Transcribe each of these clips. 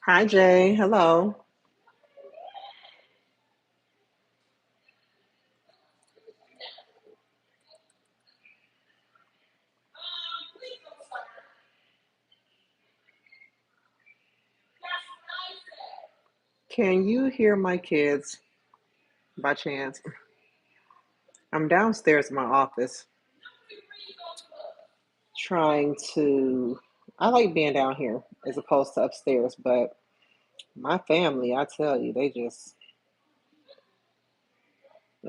Hi, Jay. Hello. Can you hear my kids by chance? I'm downstairs in my office trying to. I like being down here as opposed to upstairs, but my family, I tell you, they just.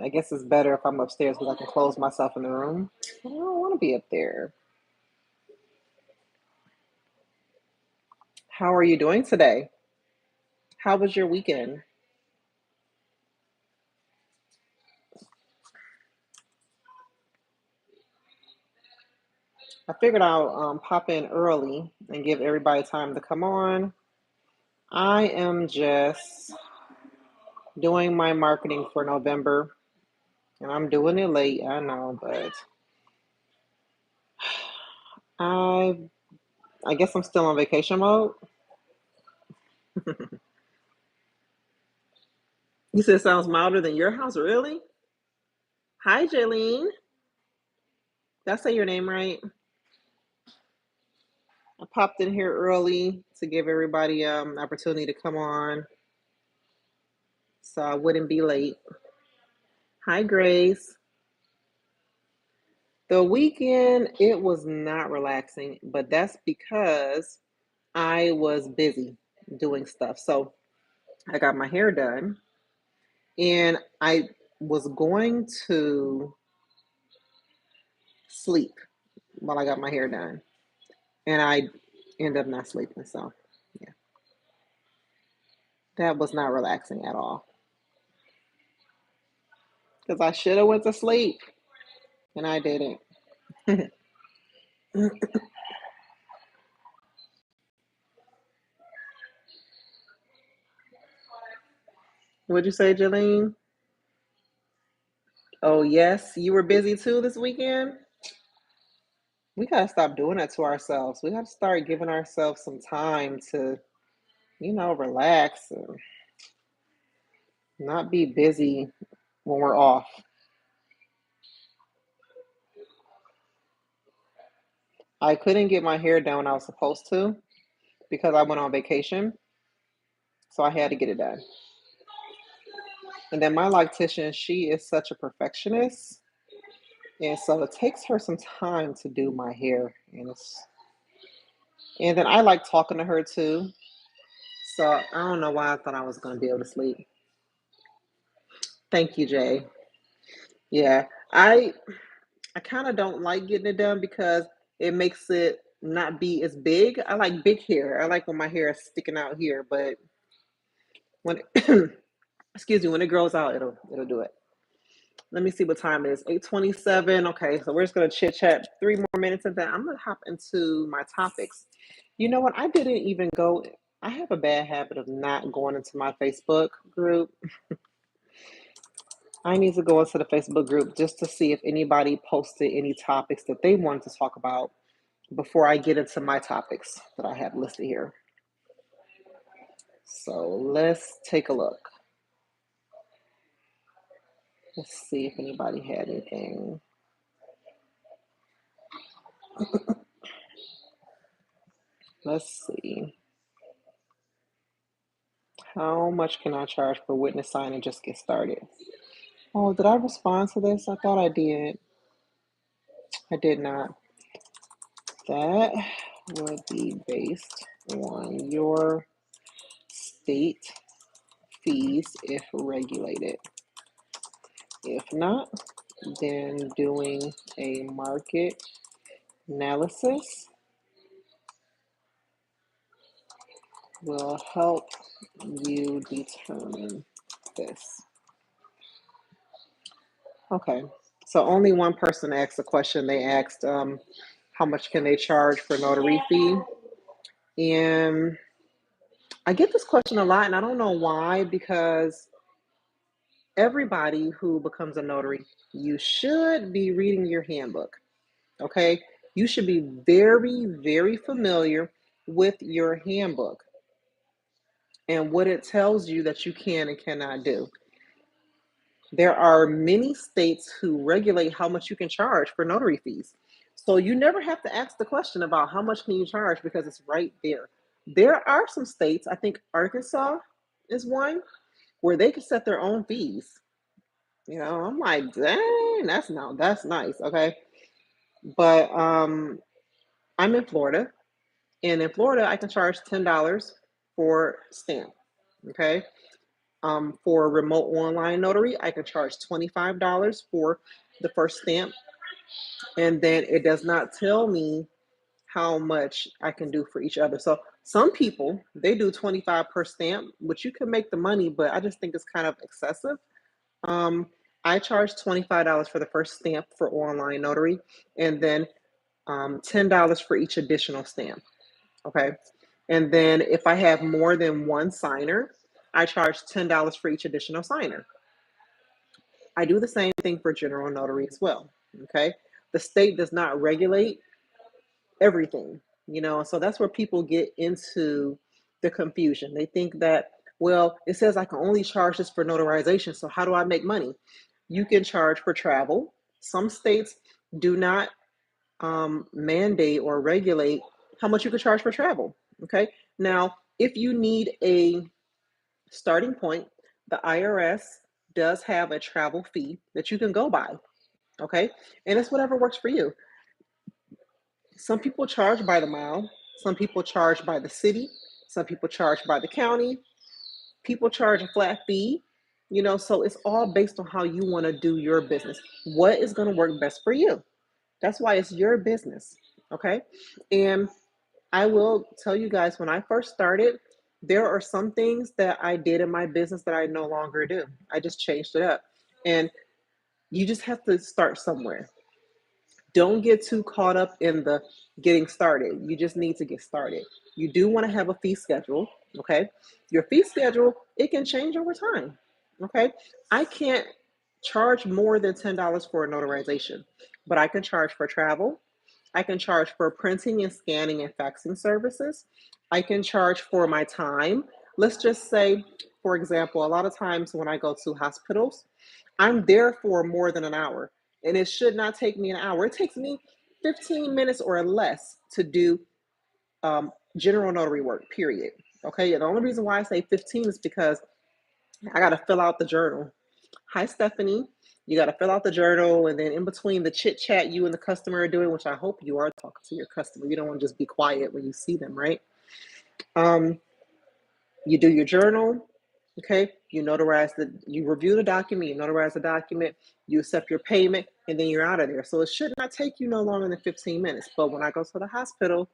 I guess it's better if I'm upstairs because I can close myself in the room. I don't want to be up there. How are you doing today? How was your weekend? I figured I'll pop in early and give everybody time to come on. I am just doing my marketing for November, and I'm doing it late, I know, but I I guess I'm still on vacation mode. You said it sounds milder than your house, really? Hi, Jaylene. Did I say your name right? I popped in here early to give everybody an opportunity to come on, so I wouldn't be late. Hi, Grace. The weekend it was not relaxing, but that's because I was busy doing stuff. So I got my hair done, and I was going to sleep while I got my hair done, and I ended up not sleeping. So yeah, that was not relaxing at all because I should have went to sleep and I didn't. What'd you say, Jalene? Oh yes, you were busy too this weekend. We gotta stop doing that to ourselves. We gotta start giving ourselves some time to, relax and not be busy when we're off. I couldn't get my hair done when I was supposed to because I went on vacation, so I had to get it done. And then my loctician, she is such a perfectionist, and so it takes her some time to do my hair, and then I like talking to her too. So I don't know why I thought I was going to be able to sleep. Thank you, Jay. Yeah, I kind of don't like getting it done because it makes it not be as big. I like big hair. I like when my hair is sticking out here, but when excuse me, when it grows out, it'll do it. Let me see what time it is. 8:27. Okay, so we're just gonna chit chat 3 more minutes of that. I'm gonna hop into my topics. You know what? I didn't even go. I have a bad habit of not going into my Facebook group. I need to go into the Facebook group just to see if anybody posted any topics that they wanted to talk about before I get into my topics that I have listed here. So let's take a look. Let's see if anybody had anything. Let's see. How much can I charge for witness sign and just get started? Oh, did I respond to this? I thought I did. I did not. That would be based on your state fees if regulated. If not, then doing a market analysis will help you determine this. Okay, so only one person asked a question. They asked, how much can they charge for notary fee? And I get this question a lot, and I don't know why, because everybody who becomes a notary, you should be reading your handbook, okay? You should be very, very familiar with your handbook and what it tells you that you can and cannot do. There are many states who regulate how much you can charge for notary fees. So you never have to ask the question about how much can you charge, because it's right there. There are some states, I think Arkansas is one, where they can set their own fees. I'm like, dang, that's nice, okay? But I'm in Florida, and in Florida I can charge $10 for stamp, okay? For remote online notary, I can charge $25 for the first stamp, and then it does not tell me how much I can do for each other. So some people, they do 25 per stamp, which you can make the money, but I just think it's kind of excessive. Um, I charge $25 for the first stamp for online notary, and then $10 for each additional stamp. Okay. And then if I have more than one signer, I charge $10 for each additional signer. I do the same thing for general notary as well. Okay. The state does not regulate everything, so that's where people get into the confusion. They think that, well, it says I can only charge this for notarization. So how do I make money? You can charge for travel. Some states do not mandate or regulate how much you can charge for travel. Okay. Now, if you need a starting point, the IRS does have a travel fee that you can go by. Okay. And it's whatever works for you. Some people charge by the mile, some people charge by the city, some people charge by the county, people charge a flat fee. So it's all based on how you want to do your business. What is going to work best for you? That's why it's your business. Okay. And I will tell you guys, when I first started, there are some things that I did in my business that I no longer do. I just changed it up. And you just have to start somewhere. Don't get too caught up in the getting started. You just need to get started. You do want to have a fee schedule, okay? Your fee schedule, it can change over time, okay? I can't charge more than $10 for a notarization, but I can charge for travel. I can charge for printing and scanning and faxing services. I can charge for my time. Let's just say, for example, a lot of times when I go to hospitals, I'm there for more than an hour, and it should not take me an hour. It takes me 15 minutes or less to do general notary work, period. Okay, and the only reason why I say 15 is because I got to fill out the journal. Hi, Stephanie. You got to fill out the journal, and then in between the chit chat you and the customer are doing, which I hope you are talking to your customer. You don't want to just be quiet when you see them, right? Um, you do your journal, okay? You review the document, you notarize the document, you accept your payment, and then you're out of there. So it should not take you no longer than 15 minutes. But when I go to the hospital,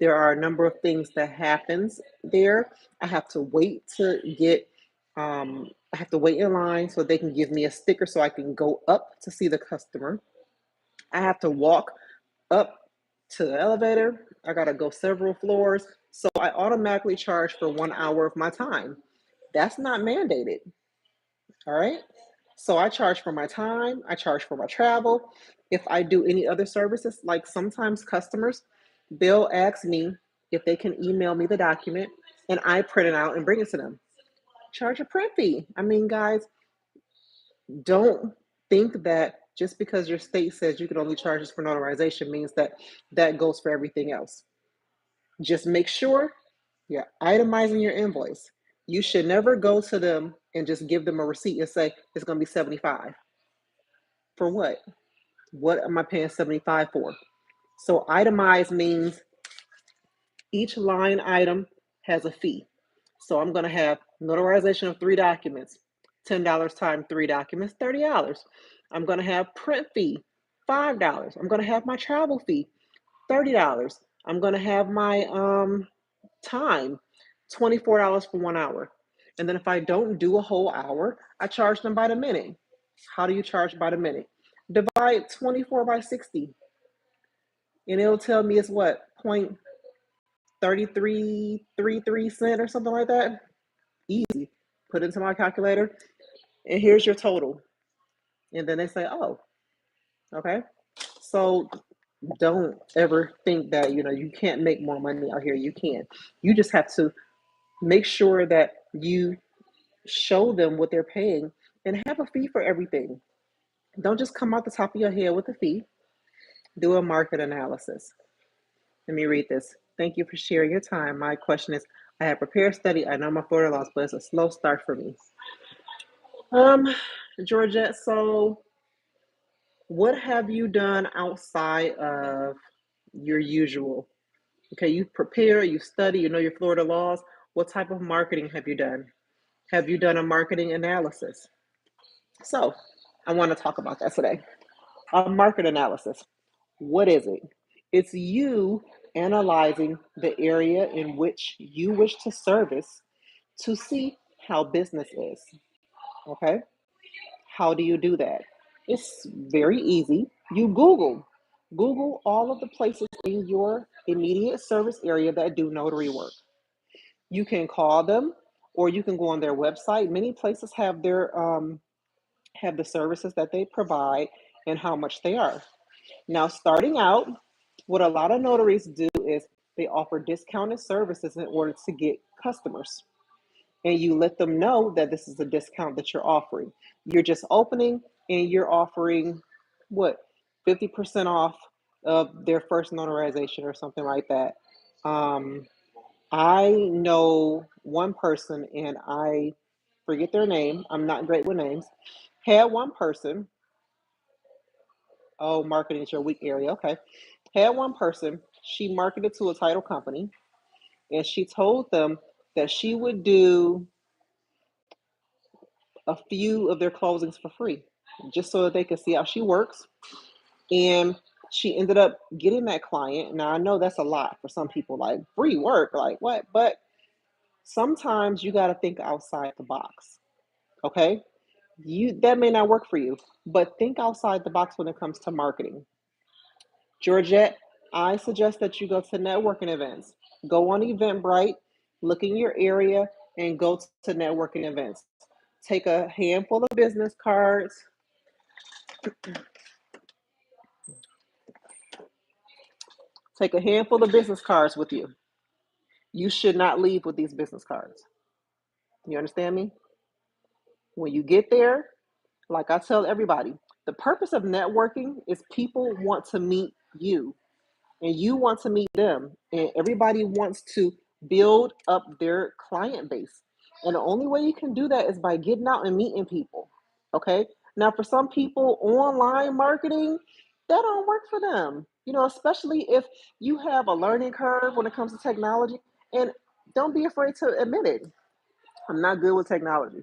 there are a number of things that happens there. I have to wait to get, I have to wait in line so they can give me a sticker so I can go up to see the customer. I have to walk up to the elevator. I got to go several floors. So I automatically charge for 1 hour of my time. That's not mandated. All right. So I charge for my time, I charge for my travel. If I do any other services, like sometimes customers, they'll ask me if they can email me the document and I print it out and bring it to them. Charge a print fee. I mean, guys, don't think that just because your state says you can only charge this for notarization means that that goes for everything else. Just make sure you're itemizing your invoice. You should never go to them and just give them a receipt and say it's going to be 75. For what? What am I paying 75 for? So itemize means each line item has a fee. So I'm going to have notarization of 3 documents, $10 times 3 documents, $30. I'm going to have print fee, $5. I'm going to have my travel fee, $30. I'm going to have my time, $24 for 1 hour. And then if I don't do a whole hour, I charge them by the minute. How do you charge by the minute? Divide 24 by 60, and it'll tell me it's what, 0.3333 or something like that. Easy. Put it into my calculator, and here's your total. And then they say, oh, okay. So don't ever think that, you can't make more money out here. You can. You just have to make sure that you show them what they're paying and have a fee for everything. Don't just come out the top of your head with a fee. Do a market analysis. Let me read this. Thank you for sharing your time. My question is, I have prepared study. I know my Florida laws, but it's a slow start for me. Um, Georgette, so what have you done outside of your usual? Okay, you prepare, you study, you know your Florida laws. What type of marketing have you done? Have you done a marketing analysis? So I want to talk about that today. A market analysis. What is it? It's you analyzing the area in which you wish to service to see how business is. Okay? How do you do that? It's very easy. You Google all of the places in your immediate service area that do notary work. You can call them, or you can go on their website. Many places have the services that they provide and how much they are. Now, starting out, what a lot of notaries do is they offer discounted services in order to get customers. And you let them know that this is a discount that you're offering. You're just opening and you're offering what, 50% off of their first notarization or something like that. I know one person, and I forget their name. I'm not great with names. Had one person, oh, marketing is your weak area. Okay. Had one person, she marketed to a title company, and she told them that she would do a few of their closings for free just so that they could see how she works. And she ended up getting that client. Now, I know that's a lot for some people, like free work, like what? But sometimes you got to think outside the box. Okay. That may not work for you, but think outside the box when it comes to marketing. Georgette, I suggest that you go to networking events. Go on Eventbrite, look in your area, and go to networking events. Take a handful of business cards. Take a handful of business cards with you. You should not leave with these business cards. You understand me? When you get there, like I tell everybody, the purpose of networking is people want to meet you and you want to meet them. And everybody wants to build up their client base. And the only way you can do that is by getting out and meeting people. Okay. Now, for some people, online marketing, that don't work for them. Especially if you have a learning curve when it comes to technology. And don't be afraid to admit it. I'm not good with technology.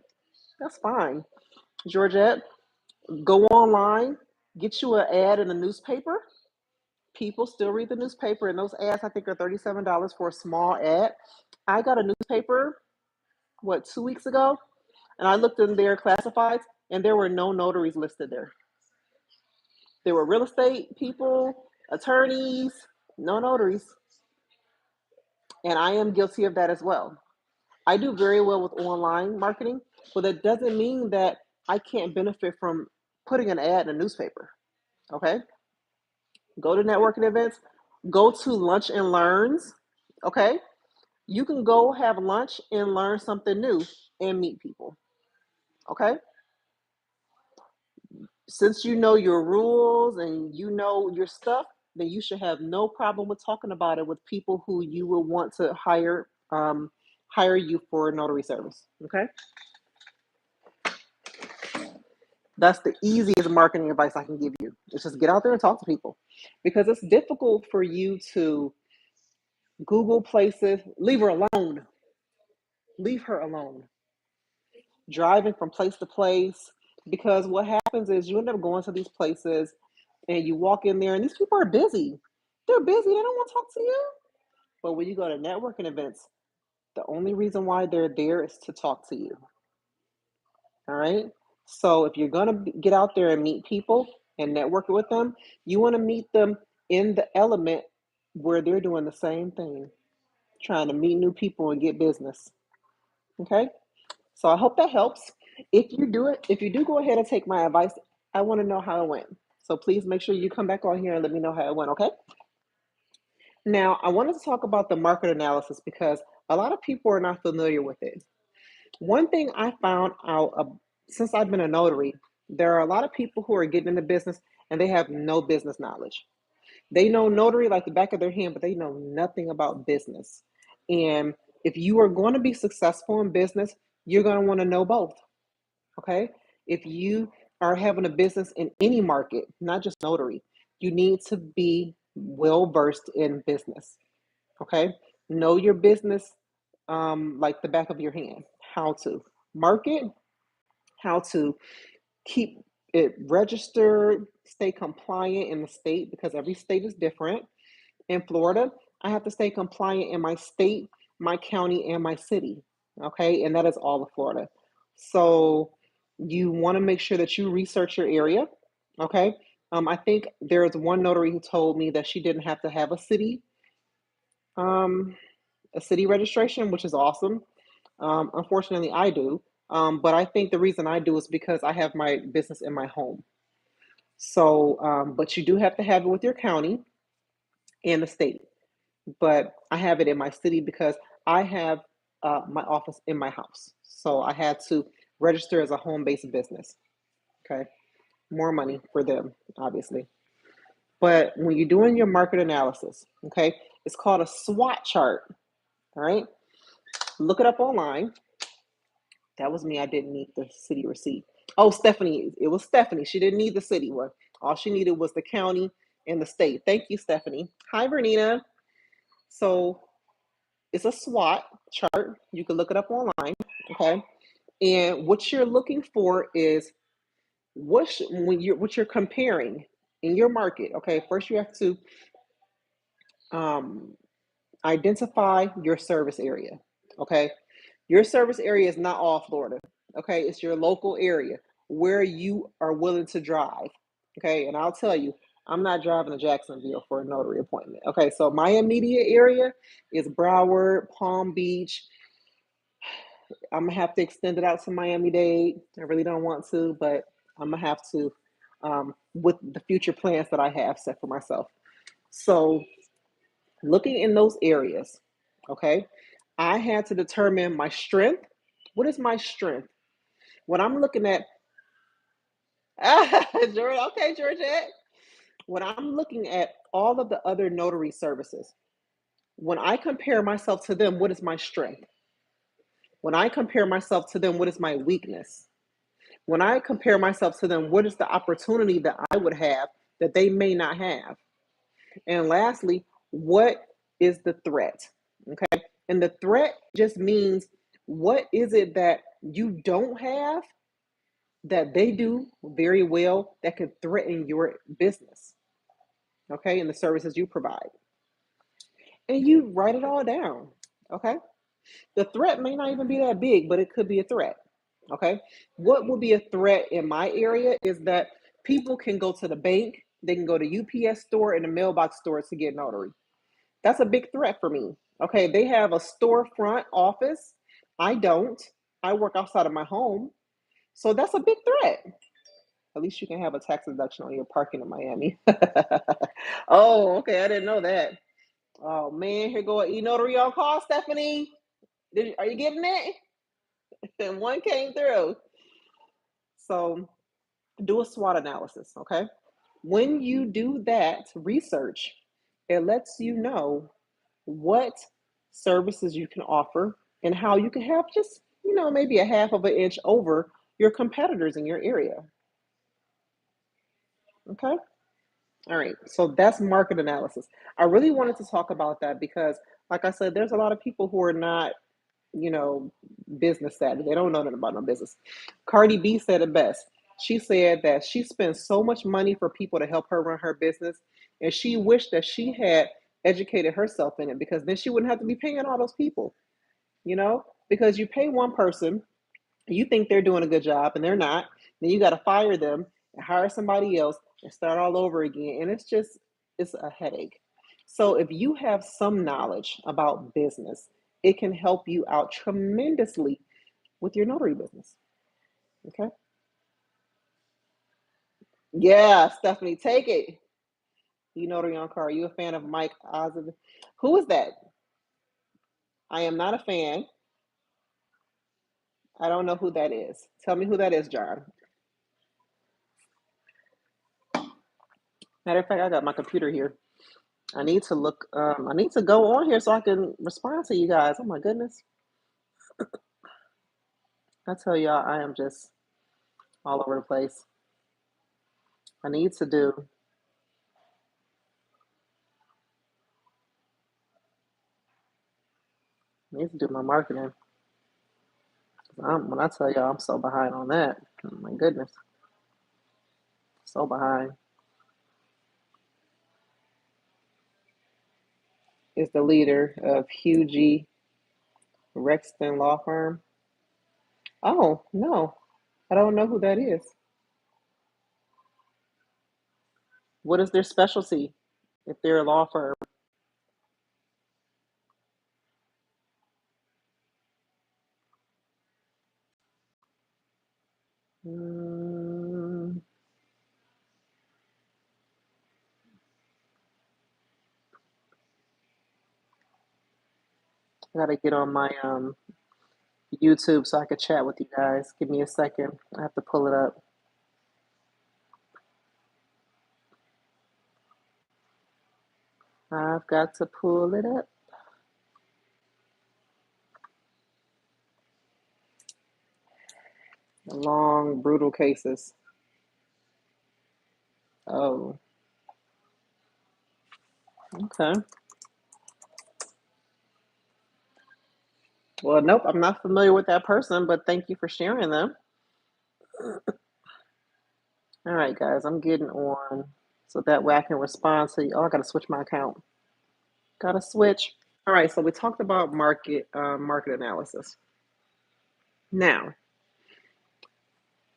That's fine. Georgette, go online, get you an ad in a newspaper. People still read the newspaper, and those ads I think are $37 for a small ad. I got a newspaper, 2 weeks ago, and I looked in their classifieds, and there were no notaries listed there. There were real estate people, attorneys, no notaries, and I am guilty of that as well. I do very well with online marketing, but that doesn't mean that I can't benefit from putting an ad in a newspaper. Okay? Go to networking events, go to lunch and learns. Okay? You can go have lunch and learn something new and meet people. Okay? Since you know your rules and you know your stuff, then you should have no problem with talking about it with people who you will want to hire you for notary service. Okay? That's the easiest marketing advice I can give you. It's just get out there and talk to people, because it's difficult for you to Google places. Leave her alone. Leave her alone. Driving from place to place, because what happens is you end up going to these places and you walk in there and these people are busy. They're busy. They don't want to talk to you. But when you go to networking events, The only reason why they're there is to talk to you. All right. So if you're going to get out there and meet people and network with them, you want to meet them in the element where they're doing the same thing, trying to meet new people and get business. Okay. So I hope that helps. If you do go ahead and take my advice, I want to know how it went. So please make sure you come back on here and let me know how it went. Okay. Now, I wanted to talk about the market analysis because a lot of people are not familiar with it. One thing I found out since I've been a notary, there are a lot of people who are getting into business and they have no business knowledge. They know notary like the back of their hand, but they know nothing about business. And if you are going to be successful in business, you're going to want to know both. Okay. If you are having a business in any market, not just notary, you need to be well versed in business. Okay. Know your business like the back of your hand. How to market, how to keep it registered, stay compliant in the state because every state is different. In Florida, I have to stay compliant in my state, my county, and my city. Okay, and that is all of Florida. So you want to make sure that you research your area. Okay, I think there's one notary who told me that she didn't have to have um, a city registration, which is awesome. Unfortunately, I do. But I think the reason I do is because I have my business in my home. So, but you do have to have it with your county and the state. But I have it in my city because I have my office in my house. So I had to register as a home based business. Okay. More money for them, obviously. But when you're doing your market analysis, okay, it's called a SWOT chart. All right. Look it up online. That was me. I didn't need the city receipt. Oh, Stephanie. It was Stephanie. She didn't need the city one. All she needed was the county and the state. Thank you, Stephanie. Hi, Vernina. So it's a SWOT chart. You can look it up online. Okay. And what you're looking for is what you're comparing in your market. Okay. First, you have to um, identify your service area. Okay. Your service area is not all Florida. Okay. It's your local area where you are willing to drive. Okay. And I'll tell you, I'm not driving to Jacksonville for a notary appointment. Okay. So my immediate area is Broward, Palm Beach. I'm gonna have to extend it out to Miami-Dade. I really don't want to, but I'm gonna have to with the future plans that I have set for myself. So looking in those areas, okay, I had to determine my strength. What is my strength? When I'm looking at okay, Georgette. When I'm looking at all of the other notary services, when I compare myself to them, what is my strength? When I compare myself to them, what is my weakness? When I compare myself to them, what is the opportunity that I would have that they may not have? And lastly, what is the threat? Okay. And the threat just means what is it that you don't have that they do very well that could threaten your business? Okay. And the services you provide. And you write it all down. Okay. The threat may not even be that big, but it could be a threat. Okay. What will be a threat in my area is that people can go to the bank, they can go to UPS store and the mailbox store to get notary. That's a big threat for me. Okay. They have a storefront office. I don't. I work outside of my home. So that's a big threat. At least you can have a tax deduction on your parking in Miami. Oh, okay. I didn't know that. Oh man, here go an e-notary on call, Stephanie. Are you getting it? And one came through. So do a SWOT analysis, okay? When you do that research, it lets you know what services you can offer and how you can have just, maybe a half of an inch over your competitors in your area. Okay? All right. So that's market analysis. I really wanted to talk about that because, like I said, there's a lot of people who are not you know, business savvy. They don't know nothing about no business. Cardi B said it best. She said that she spends so much money for people to help her run her business, and she wished that she had educated herself in it because then she wouldn't have to be paying all those people. because you pay one person, you think they're doing a good job and they're not. Then you got to fire them and hire somebody else and start all over again. And it's a headache. So if you have some knowledge about business, it can help you out tremendously with your notary business. Okay. Yeah, Stephanie, take it. You notary on car. Are you a fan of Mike Oz? Who is that? I am not a fan. I don't know who that is. Tell me who that is, John. Matter of fact, I got my computer here. I need to look. I need to go on here so I can respond to you guys. Oh my goodness! I tell y'all, I am just all over the place. I need to do. I need to do my marketing. When I tell y'all, I'm so behind on that. Oh my goodness, so behind. Is the leader of Hugh Rexton Law Firm. Oh no, I don't know who that is. What is their specialty? If they're a law firm. Mm, I gotta get on my YouTube so I could chat with you guys. Give me a second. I have to pull it up. I've got to pull it up. Long, brutal cases. Oh, okay. Well, nope, I'm not familiar with that person, but thank you for sharing them. All right, guys, I'm getting on so that way I can respond to you. Oh, I gotta switch my account. Gotta switch. All right, so we talked about market analysis. Now,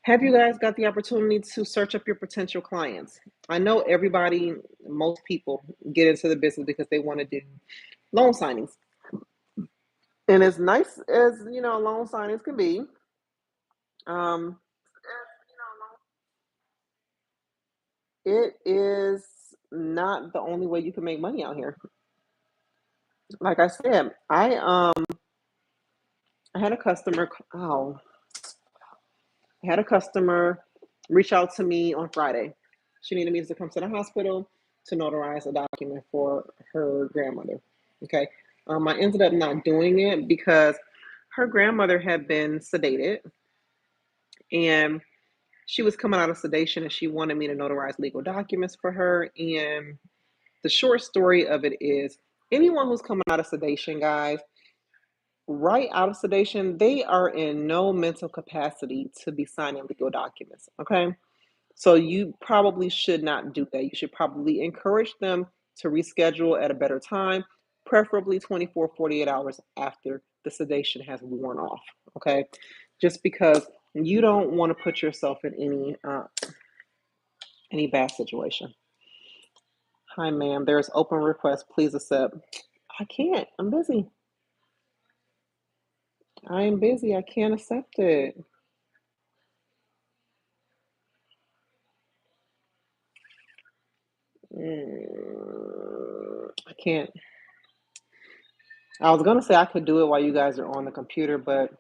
have you guys got the opportunity to search up your potential clients? I know everybody, most people get into the business because they want to do loan signings. And as nice as, loan signings can be, um, it is not the only way you can make money out here. Like I said, I had a customer. Oh, I had a customer reach out to me on Friday. She needed me to come to the hospital to notarize a document for her grandmother. Okay. I ended up not doing it because her grandmother had been sedated and she was coming out of sedation and she wanted me to notarize legal documents for her. And the short story of it is anyone who's coming out of sedation, guys, right out of sedation, they are in no mental capacity to be signing legal documents. Okay. So you probably should not do that. You should probably encourage them to reschedule at a better time, preferably 24, 48 hours after the sedation has worn off. Okay. Just because you don't want to put yourself in any bad situation. Hi, ma'am. There's open request. Please accept. I can't. I'm busy. I am busy. I can't accept it. I can't. I was gonna say I could do it while you guys are on the computer, but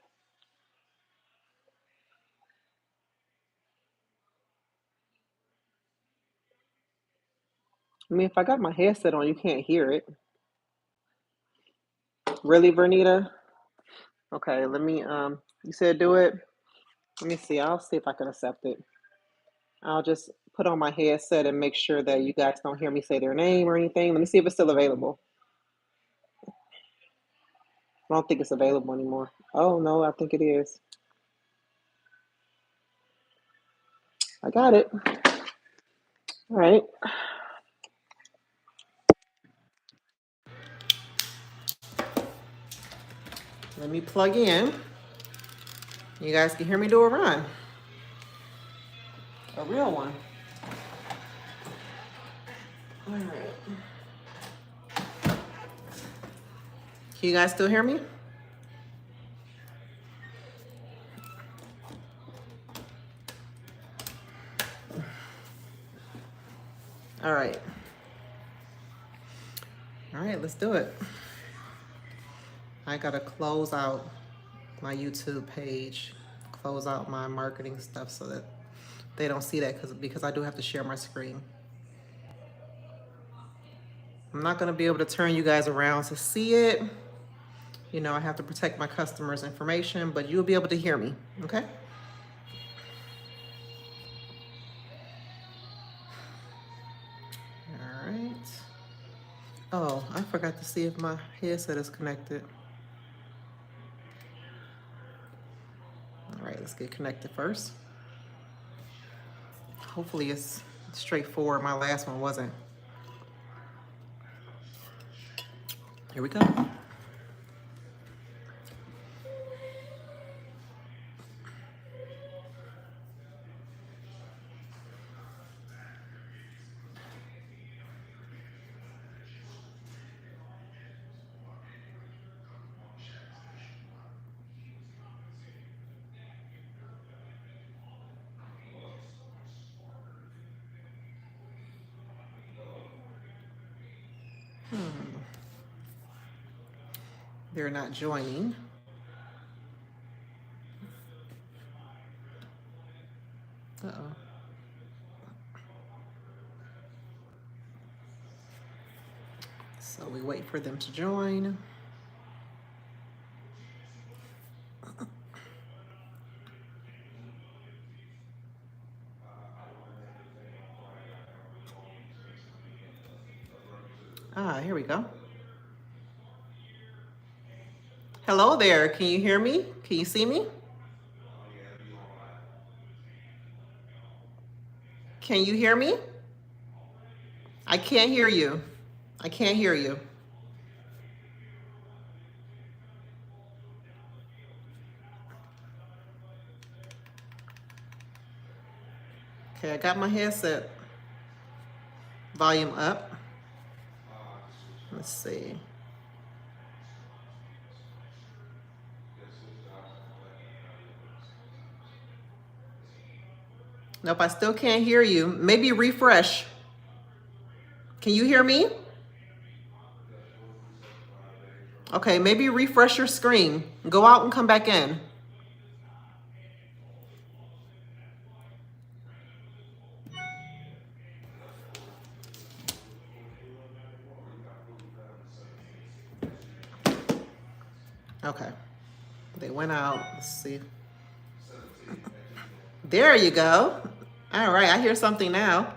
I mean, if I got my headset on, you can't hear it. Really, Vernita? Okay, let me. You said do it. Let me see. I'll see if I can accept it. I'll just put on my headset and make sure that you guys don't hear me say their name or anything. Let me see if it's still available. I don't think it's available anymore. Oh no, I think it is. I got it. All right. Let me plug in. You guys can hear me do a run. A real one. All right. Can you guys still hear me? All right. All right, let's do it. I gotta close out my YouTube page, close out my marketing stuff so that they don't see that because I do have to share my screen. I'm not gonna be able to turn you guys around to see it. You know, I have to protect my customers' information, but you'll be able to hear me, okay? All right. Oh, I forgot to see if my headset is connected. All right, let's get connected first. Hopefully it's straightforward. My last one wasn't. Here we go. They're not joining. Uh-oh. So we wait for them to join. Ah, here we go. Hello there. Can you hear me? Can you see me? Can you hear me? I can't hear you. I can't hear you. Okay, I got my headset volume up. Let's see. Nope, I still can't hear you. Maybe refresh. Can you hear me? Okay, maybe refresh your screen. Go out and come back in. Okay, they went out. Let's see. There you go. All right, I hear something now.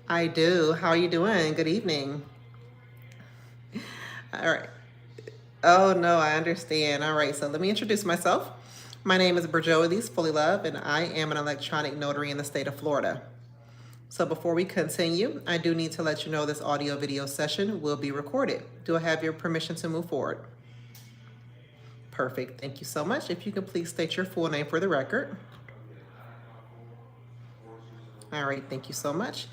I do. How are you doing? Good evening. All right. Oh, no, I understand. All right, so let me introduce myself. My name is Elise Fully Love, and I am an electronic notary in the state of Florida. So before we continue, I do need to let you know this audio video session will be recorded. Do I have your permission to move forward? Perfect. Thank you so much. If you can please state your full name for the record. All right, thank you so much.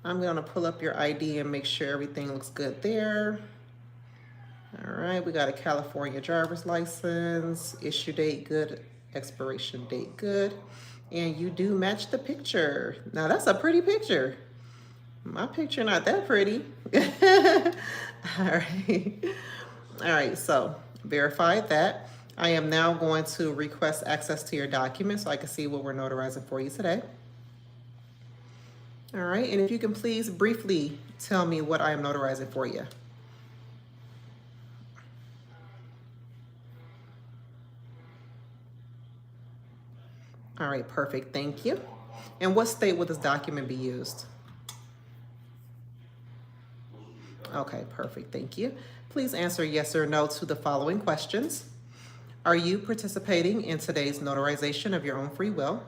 I'm gonna pull up your ID and make sure everything looks good there. All right, we got a California driver's license, issue date good, expiration date good, and you do match the picture. Now that's a pretty picture. My picture not that pretty. All right. All right, so verified that. I am now going to request access to your documents so I can see what we're notarizing for you today. All right, and if you can please briefly tell me what I am notarizing for you. All right, perfect, thank you. And what state will this document be used? Okay, perfect, thank you. Please answer yes or no to the following questions. Are you participating in today's notarization of your own free will?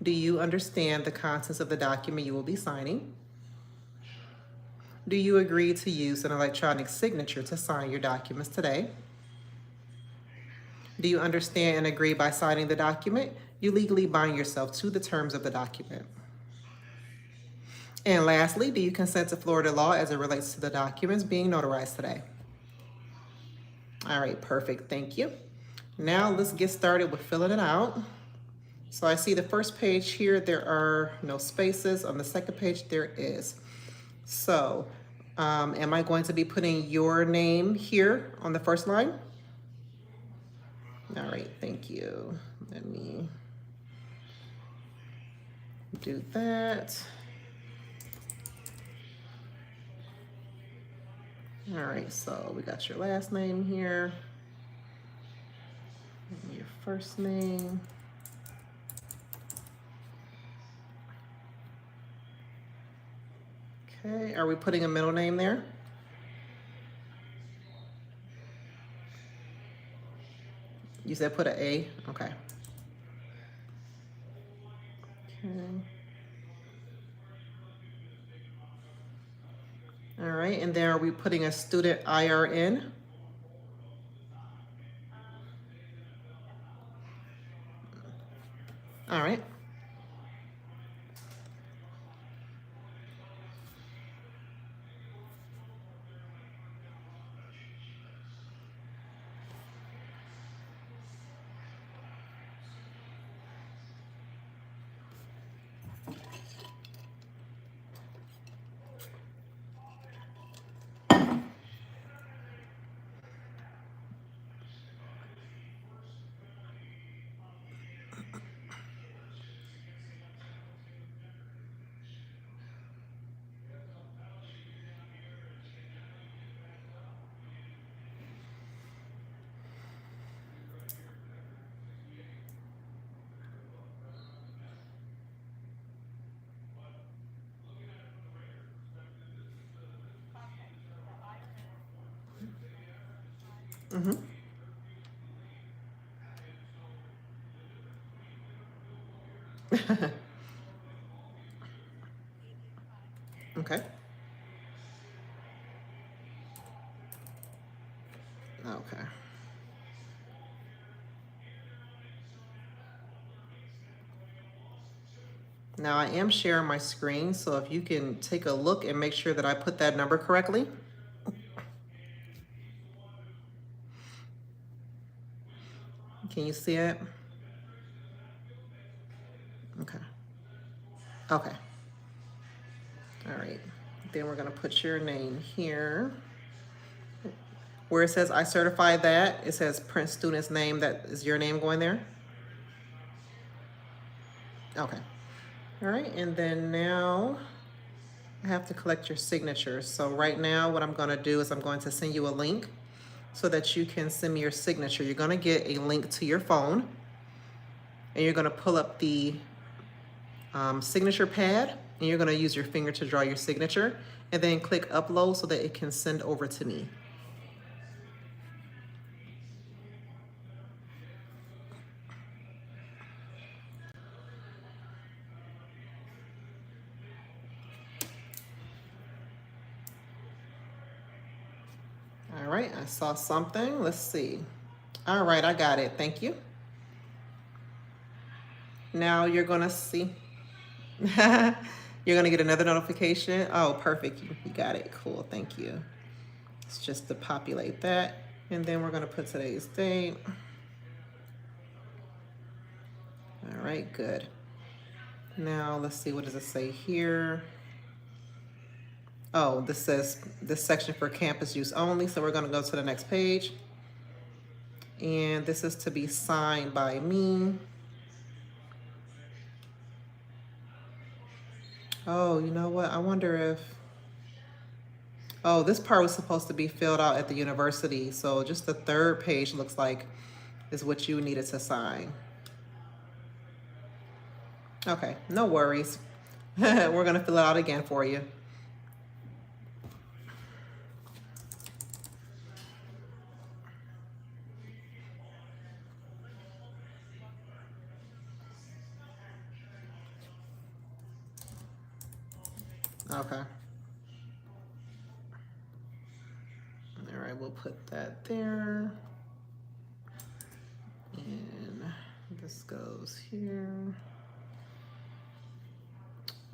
Do you understand the contents of the document you will be signing? Do you agree to use an electronic signature to sign your documents today? Do you understand and agree by signing the document? You legally bind yourself to the terms of the document. And lastly, do you consent to Florida law as it relates to the documents being notarized today? All right, perfect, thank you. Now let's get started with filling it out. So I see the first page here, there are no spaces. On the second page, there is. So am I going to be putting your name here on the first line? All right, thank you. Let me do that. All right, so we got your last name here, and your first name. Okay, are we putting a middle name there? You said put an A, okay. Okay. All right, and then are we putting a student IRN? All right. Mm-hmm. Okay. Okay. Now I am sharing my screen, so if you can take a look and make sure that I put that number correctly. Can you see it? Okay. Okay. All right. Then we're gonna put your name here. Where it says I certify that, it says print student's name, that is your name going there? Okay. All right, and then now I have to collect your signatures. So right now what I'm gonna do is I'm going to send you a link so that you can send me your signature. You're gonna get a link to your phone and you're gonna pull up the signature pad and you're gonna use your finger to draw your signature and then click upload so that it can send over to me. All right, I saw something. Let's see. All right, I got it. Thank you. Now you're gonna see. You're gonna get another notification. Oh, perfect. You got it. Cool. Thank you. It's just to populate that. And then we're gonna put today's date. All right, good. Now let's see, what does it say here? Oh, this says this section for campus use only. So we're gonna go to the next page. And this is to be signed by me. Oh, you know what? I wonder if, oh, this part was supposed to be filled out at the university. So just the third page looks like is what you needed to sign. Okay, no worries. We're gonna fill it out again for you. Okay. All right, we'll put that there. This goes here.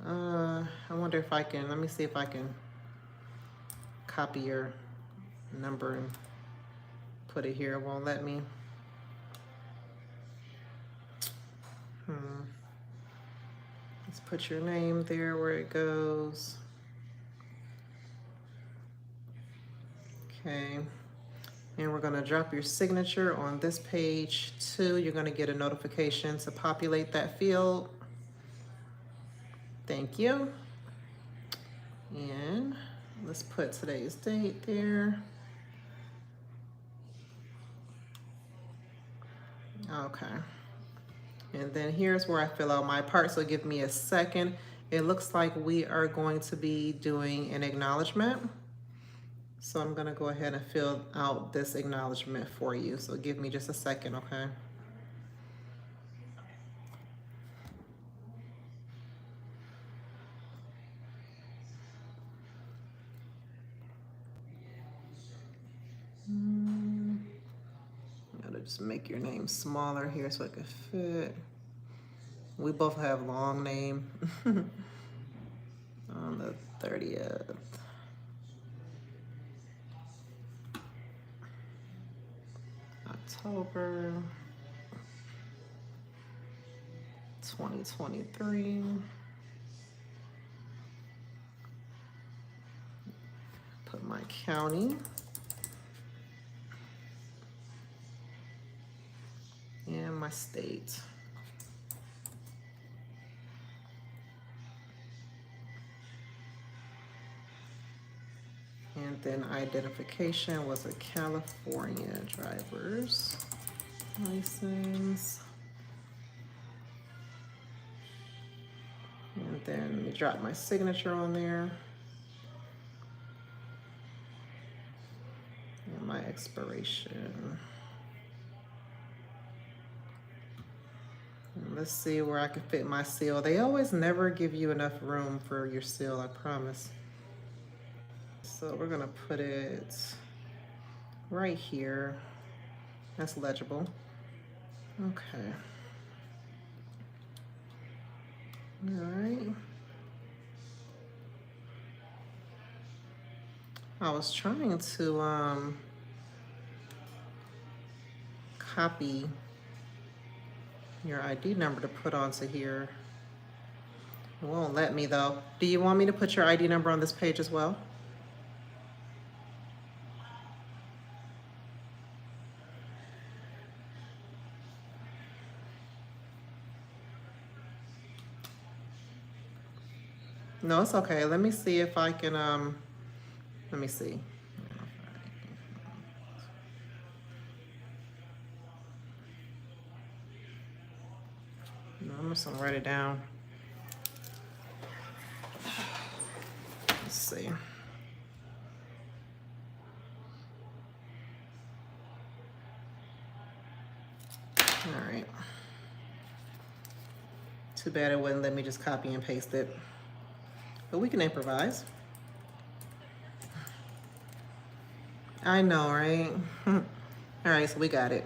I wonder if I can, let me see if I can copy your number and put it here. It won't let me. Let's put your name there where it goes. Okay. And we're gonna drop your signature on this page too. You're gonna get a notification to populate that field. Thank you. And let's put today's date there. Okay. And then here's where I fill out my part, so give me a second. It looks like we are going to be doing an acknowledgement. So I'm gonna go ahead and fill out this acknowledgement for you. So give me just a second, okay? Gotta just make your name smaller here so it can fit. We both have long name. On the 30th. October 2023. Put my county. And my state. And then identification was a California driver's license. And then you drop my signature on there. And my expiration. And let's see where I can fit my seal. They always never give you enough room for your seal, I promise. So we're gonna put it right here. That's legible. Okay. All right. I was trying to copy your ID number to put onto here. It won't let me though. Do you want me to put your ID number on this page as well? No, it's okay. Let me see if I can, let me see. No, I'm just gonna write it down. Let's see. All right. Too bad it wouldn't let me just copy and paste it. But we can improvise. I know, right? All right, so we got it.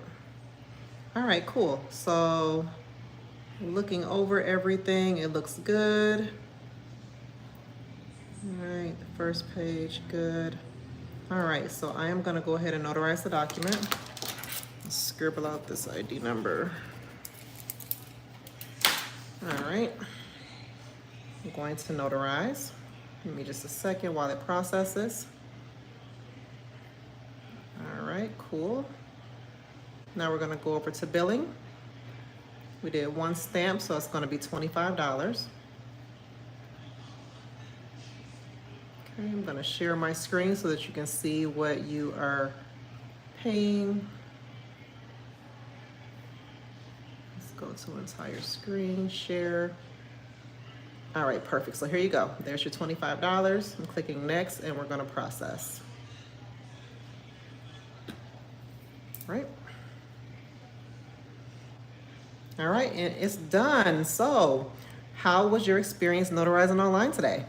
All right, cool. So looking over everything, it looks good. All right, the first page, good. All right, so I am gonna go ahead and notarize the document. Scribble out this ID number. All right. I'm going to notarize. Give me just a second while it processes. All right, cool. Now we're gonna go over to billing. We did one stamp, so it's gonna be $25. Okay, I'm gonna share my screen so that you can see what you are paying. Let's go to entire screen, share. All right, perfect. So here you go. There's your $25. I'm clicking next and we're gonna process. Right. All right, and it's done. So how was your experience notarizing online today?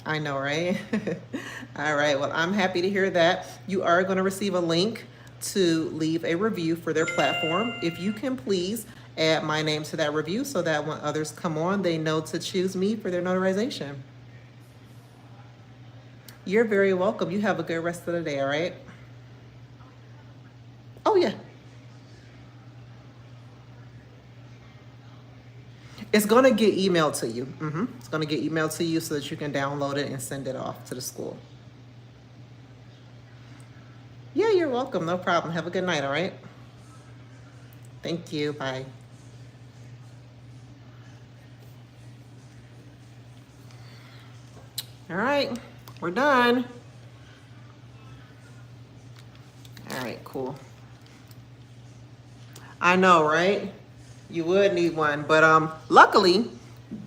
I know, right? All right, well, I'm happy to hear that. You are gonna receive a link to leave a review for their platform. If you can please add my name to that review so that when others come on, they know to choose me for their notarization. You're very welcome. You have a good rest of the day, all right? Oh, yeah. It's going to get emailed to you. It's going to get emailed to you so that you can download it and send it off to the school. Yeah, you're welcome. No problem. Have a good night, all right? Thank you. Bye. All right, we're done. All right, cool. I know, right? You would need one, but luckily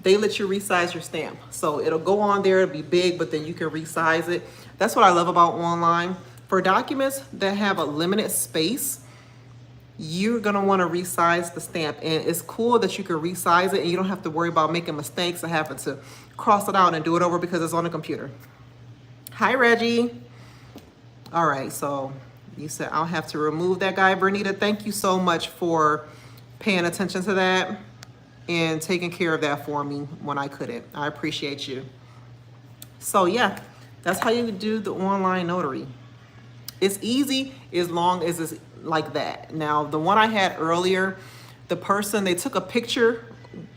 they let you resize your stamp. So it'll go on there, it'll be big, but then you can resize it. That's what I love about online. For documents that have a limited space, you're gonna wanna resize the stamp. And it's cool that you can resize it and you don't have to worry about making mistakes or having to cross it out and do it over because it's on the computer. Hi, Reggie. All right, so you said I'll have to remove that guy. Bernita, thank you so much for paying attention to that and taking care of that for me when I couldn't. I appreciate you. So yeah, that's how you do the online notary. It's easy as long as it's like that. Now, the one I had earlier, the person, they took a picture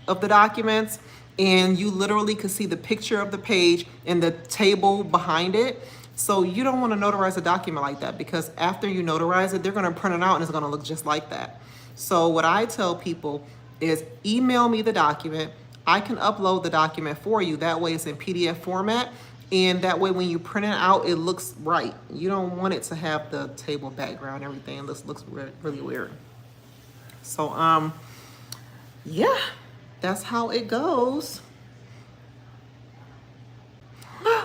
of the documents and you literally could see the picture of the page and the table behind it. So you don't want to notarize a document like that because after you notarize it, they're going to print it out and it's going to look just like that. So what I tell people is email me the document. I can upload the document for you. That way it's in PDF format. And that way when you print it out, it looks right. You don't want it to have the table background and everything. This looks really weird. So, yeah, that's how it goes.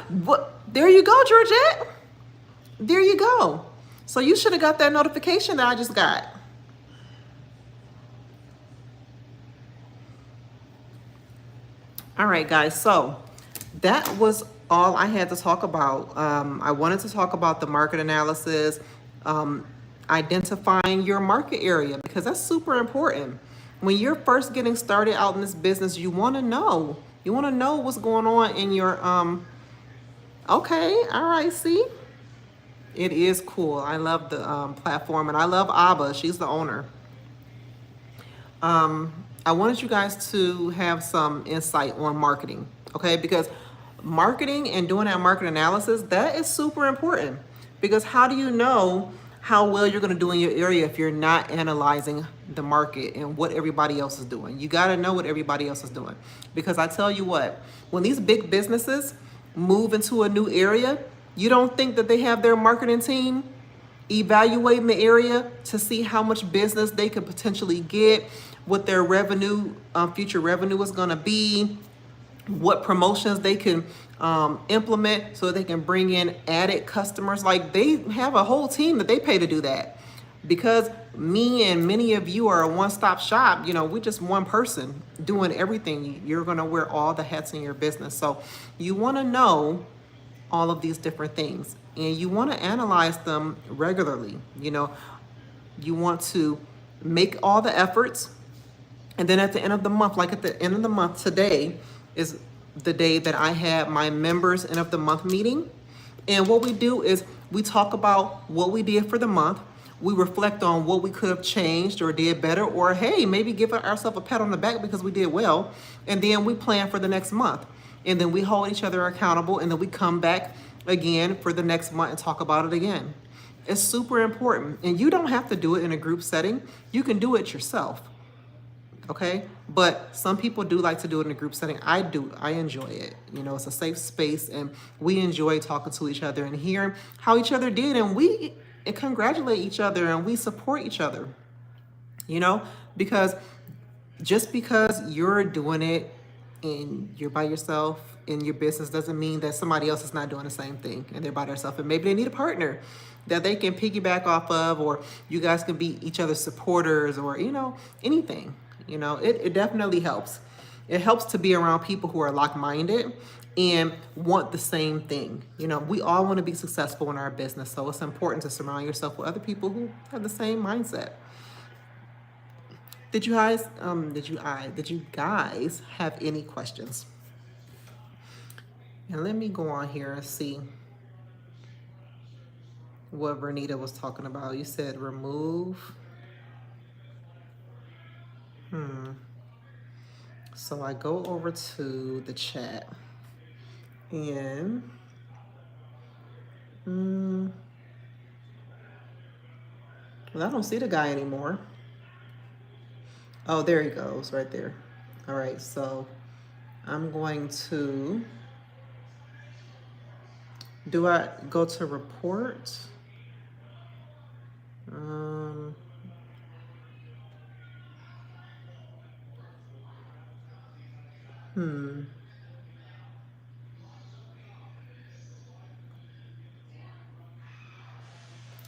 What? There you go, Georgette. There you go. So you should have got that notification that I just got. All right, guys. So that was all I had to talk about. I wanted to talk about the market analysis, identifying your market area, because that's super important. When you're first getting started out in this business, you want to know. You want to know what's going on in your, okay, all right, see? It is cool. I love the platform, and I love Abba. She's the owner. I wanted you guys to have some insight on marketing, okay? Because marketing and doing that market analysis, that is super important. Because how do you know how well you're going to do in your area if you're not analyzing the market and what everybody else is doing? You got to know what everybody else is doing. Because I tell you what, when these big businesses move into a new area, you don't think that they have their marketing team evaluating the area to see how much business they could potentially get, what their revenue, future revenue is going to be, what promotions they can implement so they can bring in added customers. Like, they have a whole team that they pay to do that. Because me and many of you are a one-stop shop, you know, we're just one person doing everything. You're going to wear all the hats in your business. So you want to know all of these different things and you want to analyze them regularly. You know, you want to make all the efforts. And then at the end of the month, like at the end of the month, today is the day that I had my members end of the month meeting. And what we do is we talk about what we did for the month. We reflect on what we could have changed or did better, or hey, maybe give ourselves a pat on the back because we did well. And then we plan for the next month. And then we hold each other accountable, and then we come back again for the next month and talk about it again. It's super important. And you don't have to do it in a group setting. You can do it yourself. Okay, but some people do like to do it in a group setting. I do. I enjoy it. You know, it's a safe space, and we enjoy talking to each other and hearing how each other did, and we congratulate each other and we support each other. You know, because just because you're doing it and you're by yourself in your business doesn't mean that somebody else is not doing the same thing and they're by themselves, and maybe they need a partner that they can piggyback off of, or you guys can be each other's supporters, or, you know, anything. You know, it definitely helps. It helps to be around people who are like-minded and want the same thing. You know, we all want to be successful in our business, so it's important to surround yourself with other people who have the same mindset. Did you guys have any questions? And let me go on here and see what Vernita was talking about. You said remove. So I go over to the chat and well, I don't see the guy anymore. Oh, there he goes, right there. All right, so I'm going to, do I go to report?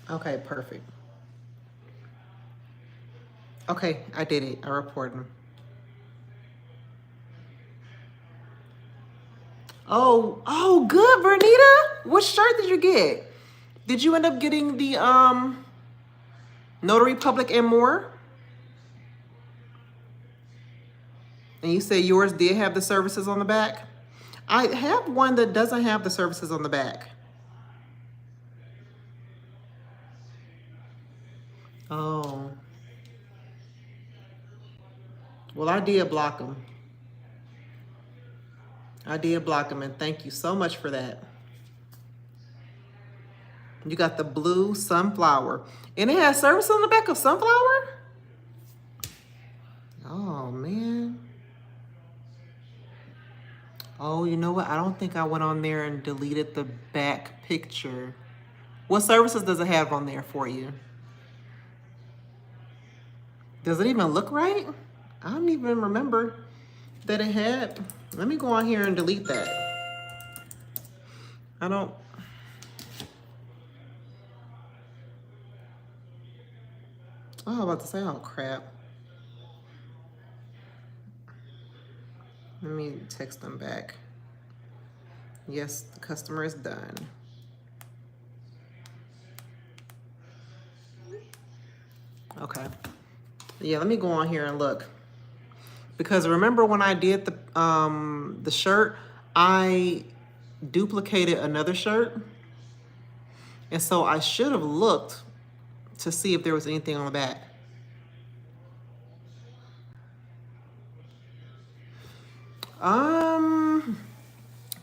Okay, perfect. Okay, I did it. I reported him. Oh, good, Bernita. What shirt did you get? Did you end up getting the Notary Public and More? And you say yours did have the services on the back? I have one that doesn't have the services on the back. Oh. Well, I did block them. I did block them, and thank you so much for that. You got the blue sunflower. And it has service on the back of sunflower? Oh, man. Oh, you know what? I don't think I went on there and deleted the back picture. What services does it have on there for you? Does it even look right? I don't even remember that it had. Let me go on here and delete that. I don't. Oh, I was about to say, oh, crap. Let me text them back. Yes, the customer is done. Okay. Yeah, let me go on here and look. Because remember when I did the shirt, I duplicated another shirt. And so I should have looked to see if there was anything on the back.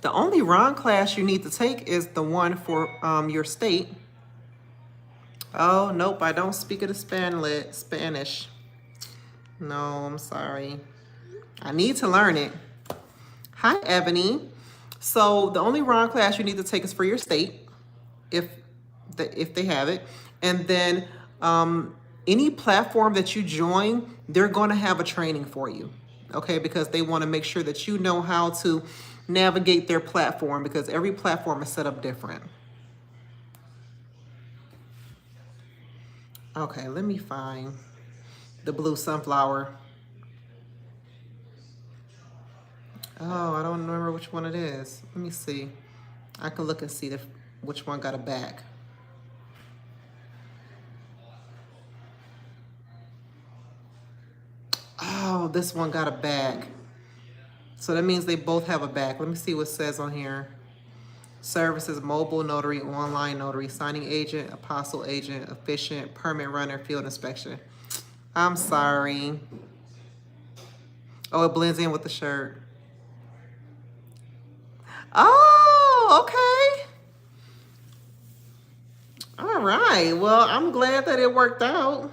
The only Ron class you need to take is the one for your state. Oh, nope, I don't speak the Spanish. No, I'm sorry. I need to learn it. Hi, Ebony. So the only Ron class you need to take is for your state, if they have it. And then any platform that you join, they're going to have a training for you, okay? Because they want to make sure that you know how to navigate their platform, because every platform is set up different. Okay, let me find the blue sunflower. Oh, I don't remember which one it is. Let me see. I can look and see which one got a back. Oh, this one got a back. So that means they both have a back. Let me see what it says on here. Services, mobile notary, online notary, signing agent, apostle agent, efficient, permit runner, field inspection. I'm sorry. Oh, it blends in with the shirt. Oh, okay. All right. Well, I'm glad that it worked out.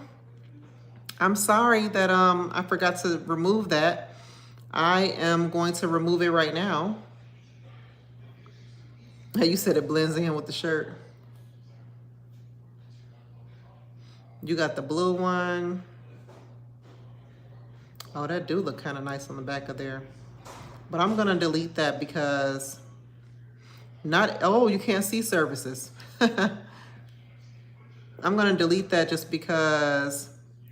I'm sorry that I forgot to remove that. I am going to remove it right now. You said it blends in with the shirt. You got the blue one. Oh, that do look kind of nice on the back of there. But I'm gonna delete that because you can't see services. I'm gonna delete that just because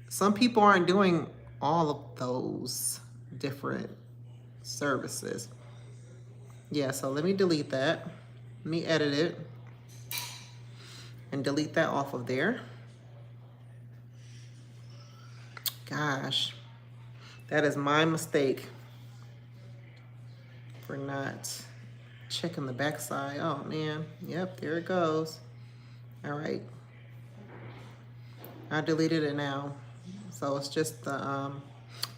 some people aren't doing all of those different services. Yeah, so let me delete that. Let me edit it and delete that off of there. Gosh, that is my mistake for not checking the backside. Oh man, yep, there it goes. All right, I deleted it now. So it's just the,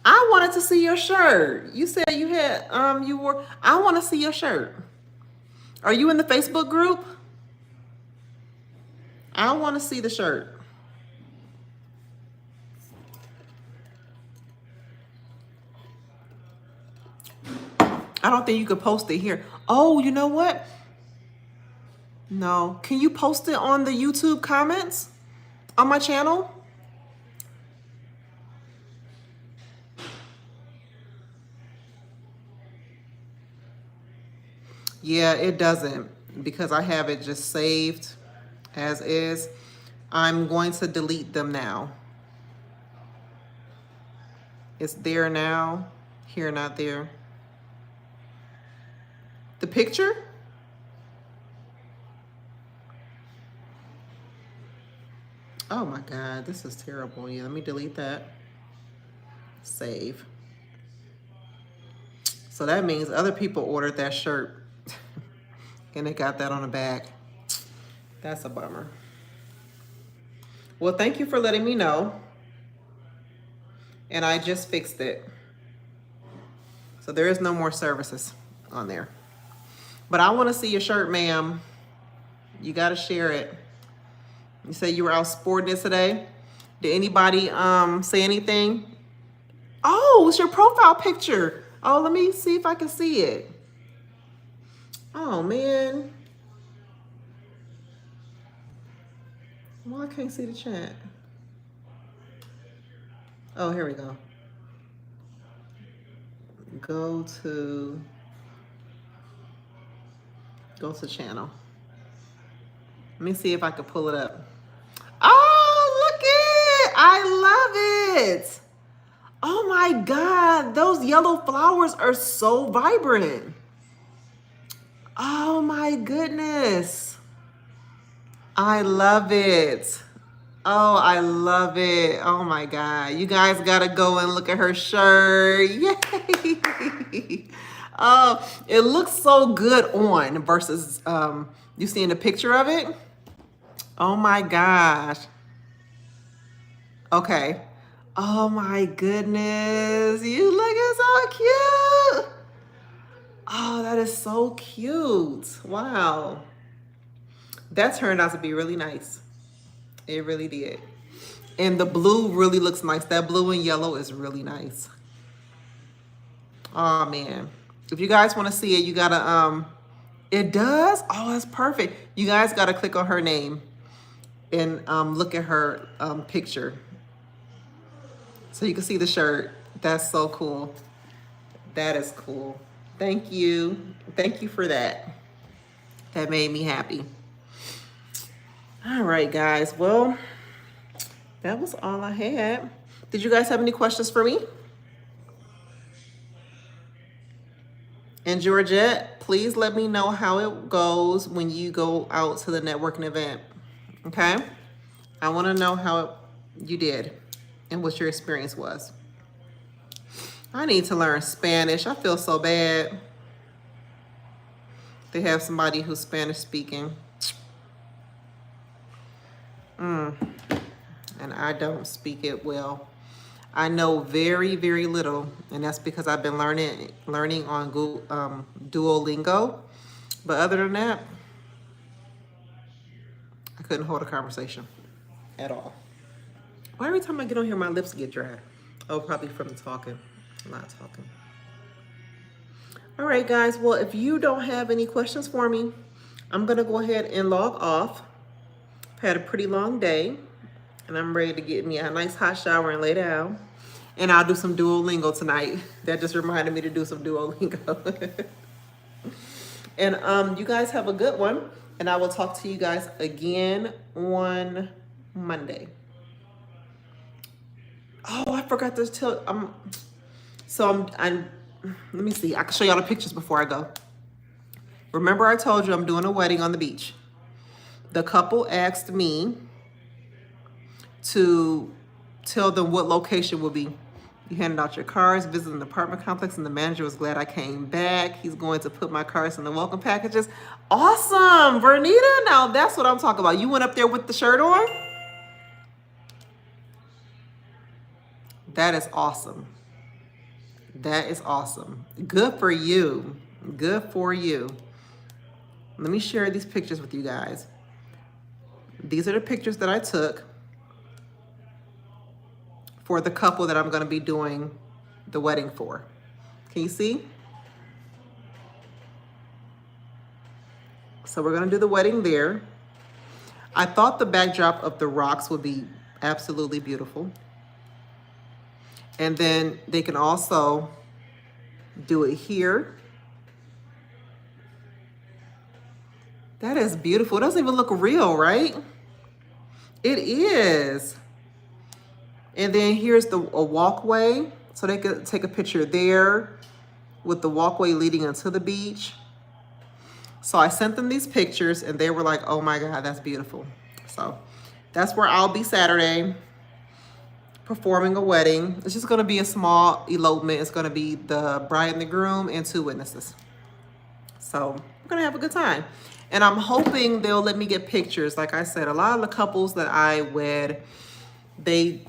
I wanted to see your shirt. You said you had, you wore, I want to see your shirt. Are you in the Facebook group? I want to see the shirt. I don't think you could post it here. Oh, you know what? No. Can you post it on the YouTube comments on my channel? Yeah, it doesn't because I have it just saved as is. I'm going to delete them now. It's there now. Here, not there. The picture? Oh my God, this is terrible. Yeah, let me delete that. Save. So that means other people ordered that shirt and they got that on the back. That's a bummer. Well, thank you for letting me know. And I just fixed it. So there is no more services on there. But I want to see your shirt, ma'am. You got to share it. You say you were out sporting it today. Did anybody say anything? Oh, it's your profile picture. Oh, let me see if I can see it. Oh, man. Well, I can't see the chat. Oh, here we go. Go to channel. Let me see if I can pull it up. Oh, look it! I love it. Oh my God, those yellow flowers are so vibrant. Oh my goodness. I love it. Oh, I love it. Oh my God. You guys gotta go and look at her shirt. Yay. Oh, it looks so good on versus you seeing a picture of it? Oh my gosh. Okay. Oh my goodness. You looking so cute. Oh, that is so cute. Wow. That turned out to be really nice. It really did. And the blue really looks nice. That blue and yellow is really nice. Oh man. If you guys want to see it, you gotta it does? Oh, that's perfect. You guys gotta click on her name and look at her picture. So you can see the shirt. That's so cool. That is cool. Thank you. Thank you for that. That made me happy. All right, guys. Well, that was all I had. Did you guys have any questions for me? And Georgette, please let me know how it goes when you go out to the networking event. Okay? I want to know how you did and what your experience was. I need to learn Spanish. I feel so bad. They have somebody who's Spanish speaking. And I don't speak it well. I know very, very little, and that's because I've been learning on Google, Duolingo. But other than that, I couldn't hold a conversation at all. Well, every time I get on here, my lips get dry. Oh, probably from the talking, not talking. All right, guys. Well, if you don't have any questions for me, I'm gonna go ahead and log off. I've had a pretty long day, and I'm ready to get me a nice hot shower and lay down. And I'll do some Duolingo tonight. That just reminded me to do some Duolingo. And you guys have a good one. And I will talk to you guys again on Monday. Oh, I forgot to tell. I'm let me see. I can show y'all the pictures before I go. Remember I told you I'm doing a wedding on the beach. The couple asked me to tell them what location will be. You handed out your cards, visiting the apartment complex, and the manager was glad I came back. He's going to put my cards in the welcome packages. Awesome, Vernita. Now that's what I'm talking about. You went up there with the shirt on? That is awesome. That is awesome. Good for you. Good for you. Let me share these pictures with you guys. These are the pictures that I took for the couple that I'm going to be doing the wedding for. Can you see? So we're going to do the wedding there. I thought the backdrop of the rocks would be absolutely beautiful. And then they can also do it here. That is beautiful. It doesn't even look real, right? It is. And then here's a walkway. So they could take a picture there with the walkway leading into the beach. So I sent them these pictures and they were like, oh my God, that's beautiful. So that's where I'll be Saturday, performing a wedding. It's just gonna be a small elopement. It's gonna be the bride and the groom and 2 witnesses. So we're gonna have a good time. And I'm hoping they'll let me get pictures. Like I said, a lot of the couples that I wed, they'll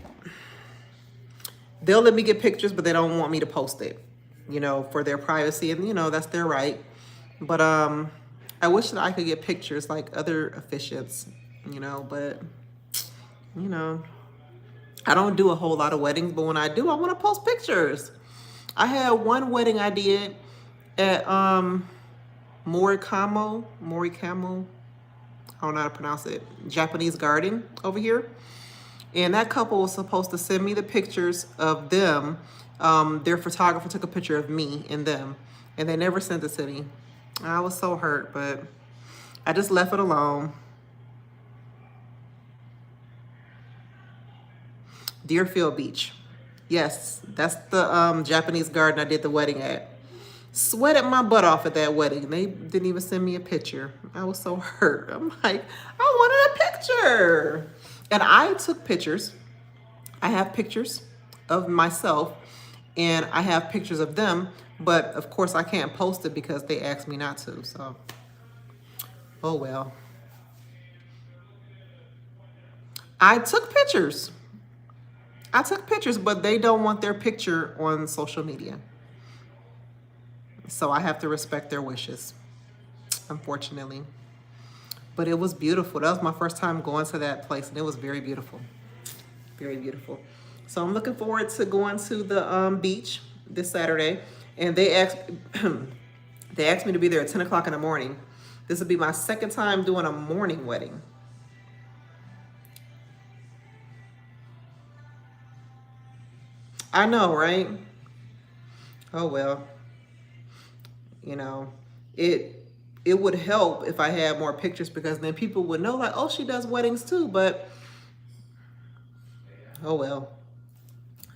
let me get pictures, but they don't want me to post it, you know, for their privacy. And, you know, that's their right. But I wish that I could get pictures like other officiants, you know, but, you know, I don't do a whole lot of weddings, but when I do, I want to post pictures. I had one wedding I did at Morikamo, I don't know how to pronounce it, Japanese garden over here. And that couple was supposed to send me the pictures of them. Their photographer took a picture of me and them, and they never sent it to me. I was so hurt, but I just left it alone. Deerfield Beach. Yes, that's the Japanese garden I did the wedding at. Sweated my butt off at that wedding. They didn't even send me a picture. I was so hurt. I'm like, I wanted a picture. And I took pictures. I have pictures of myself and I have pictures of them, but of course I can't post it because they asked me not to, so, oh well. I took pictures. But they don't want their picture on social media. So I have to respect their wishes, unfortunately. But it was beautiful. That was my first time going to that place, and it was very beautiful. Very beautiful. So I'm looking forward to going to the beach this Saturday. And they asked me to be there at 10 o'clock in the morning. This will be my second time doing a morning wedding. I know, right? Oh, well. You know, it would help if I had more pictures because then people would know like, oh, she does weddings too, but oh well.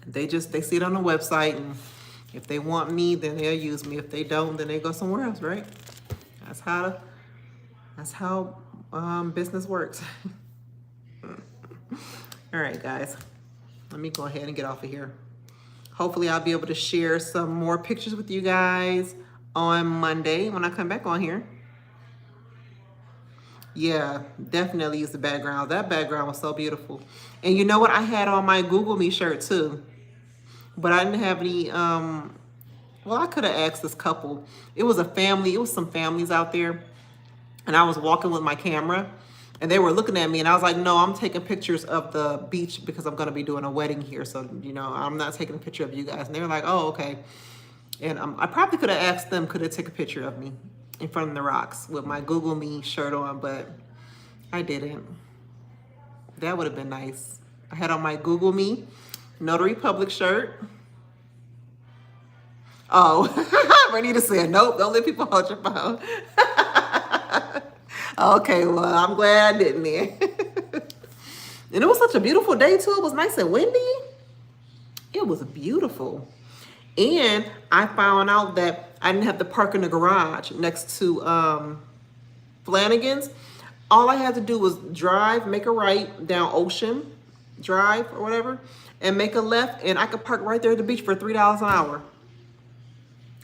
They see it on the website, and if they want me, then they'll use me. If they don't, then they go somewhere else, right? That's how business works. All right, guys, let me go ahead and get off of here. Hopefully I'll be able to share some more pictures with you guys on Monday when I come back on here. Yeah, definitely use the background. That background was so beautiful. And you know what? I had on my Google Me shirt too, but I didn't have any, well, I could have asked this couple. It was a family. It was some families out there. And I was walking with my camera and they were looking at me and I was like, no, I'm taking pictures of the beach because I'm going to be doing a wedding here. So, you know, I'm not taking a picture of you guys. And they were like, oh, okay. And I probably could have asked them, could they take a picture of me in front of the rocks with my Google Me shirt on, but I didn't. That would have been nice. I had on my Google Me Notary Public shirt. Oh, Renita said, nope, don't let people hold your phone. Okay, well, I'm glad I didn't then. And it was such a beautiful day too. It was nice and windy. It was beautiful. And I found out that I didn't have to park in the garage next to Flanagan's. All I had to do was drive, make a right down Ocean Drive or whatever, and make a left, and I could park right there at the beach for $3 an hour.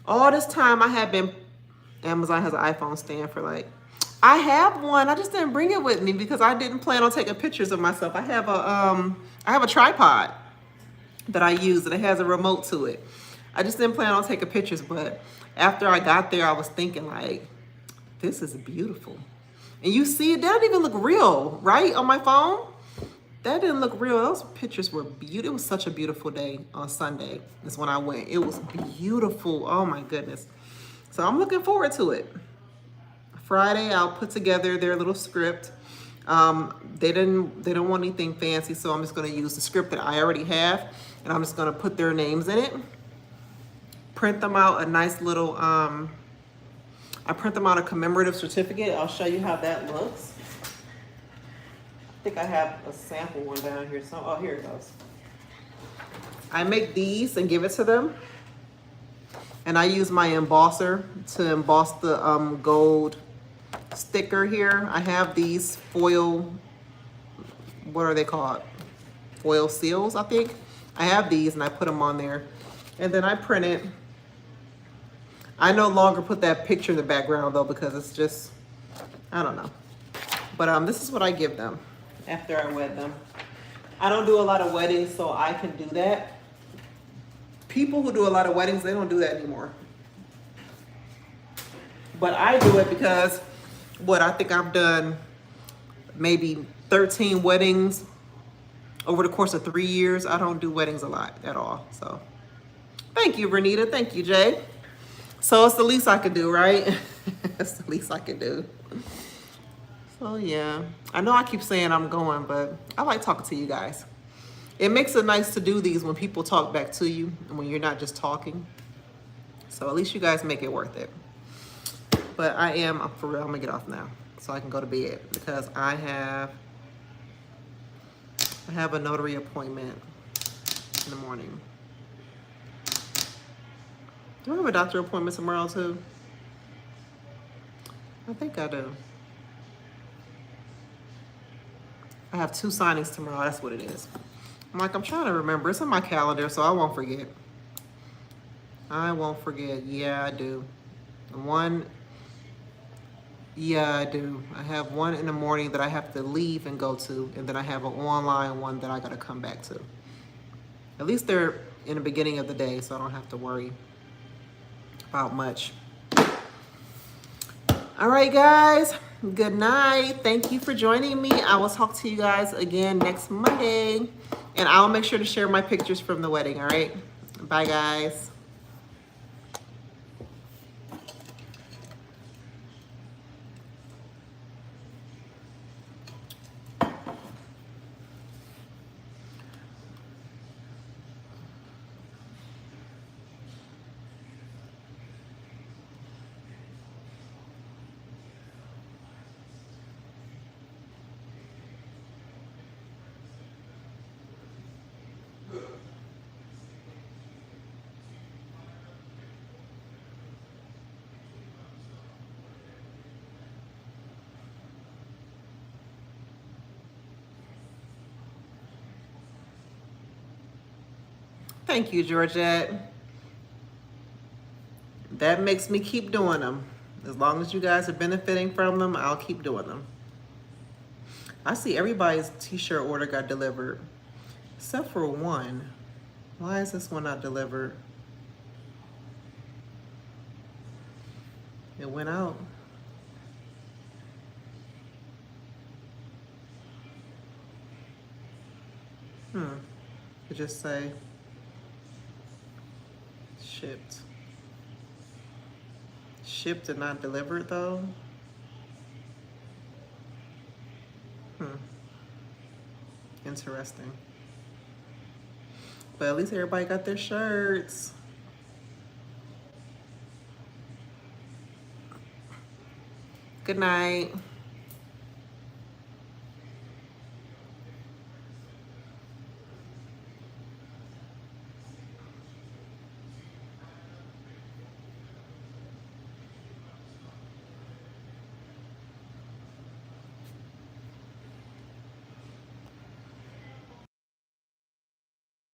All this time I had been, Amazon has an iPhone stand for like, I have one. I just didn't bring it with me because I didn't plan on taking pictures of myself. I have a tripod that I use and it has a remote to it. I just didn't plan on taking pictures, but after I got there, I was thinking like, this is beautiful. And you see, it doesn't even look real, right? On my phone, that didn't look real. Those pictures were beautiful. It was such a beautiful day on Sunday. Is when I went. It was beautiful. Oh my goodness. So I'm looking forward to it. Friday, I'll put together their little script. They don't want anything fancy, so I'm just going to use the script that I already have, and I'm just going to put their names in it. Print them out a nice little. I print them out a commemorative certificate. I'll show you how that looks. I think I have a sample one down here. So, oh, here it goes. I make these and give it to them. And I use my embosser to emboss the gold sticker here. I have these foil, what are they called? Foil seals, I think. I have these and I put them on there. And then I print it. I no longer put that picture in the background though because it's just, I don't know. But this is what I give them after I wed them. I don't do a lot of weddings, so I can do that. People who do a lot of weddings, they don't do that anymore. But I do it because I think I've done maybe 13 weddings over the course of 3 years. I don't do weddings a lot at all. So thank you, Renita. Thank you, Jay. So it's the least I could do, right? It's the least I could do. So yeah, I know I keep saying I'm going, but I like talking to you guys. It makes it nice to do these when people talk back to you and when you're not just talking. So at least you guys make it worth it. But for real, I'm gonna get off now so I can go to bed because I have a notary appointment in the morning. Do I have a doctor appointment tomorrow too? I think I do. I have 2 signings tomorrow. That's what it is. I'm trying to remember. It's in my calendar, so I won't forget. I won't forget. Yeah, I do. Yeah, I do. I have one in the morning that I have to leave and go to, and then I have an online one that I gotta come back to. At least they're in the beginning of the day, so I don't have to worry about much. All right, guys. Good night. Thank you for joining me. I will talk to you guys again next Monday. And I'll make sure to share my pictures from the wedding, all right? Bye, guys. Thank you, Georgette. That makes me keep doing them. As long as you guys are benefiting from them, I'll keep doing them. I see everybody's t-shirt order got delivered, except for one. Why is this one not delivered? It went out. It just say shipped. Shipped and not delivered though. Interesting. But at least everybody got their shirts. Good night.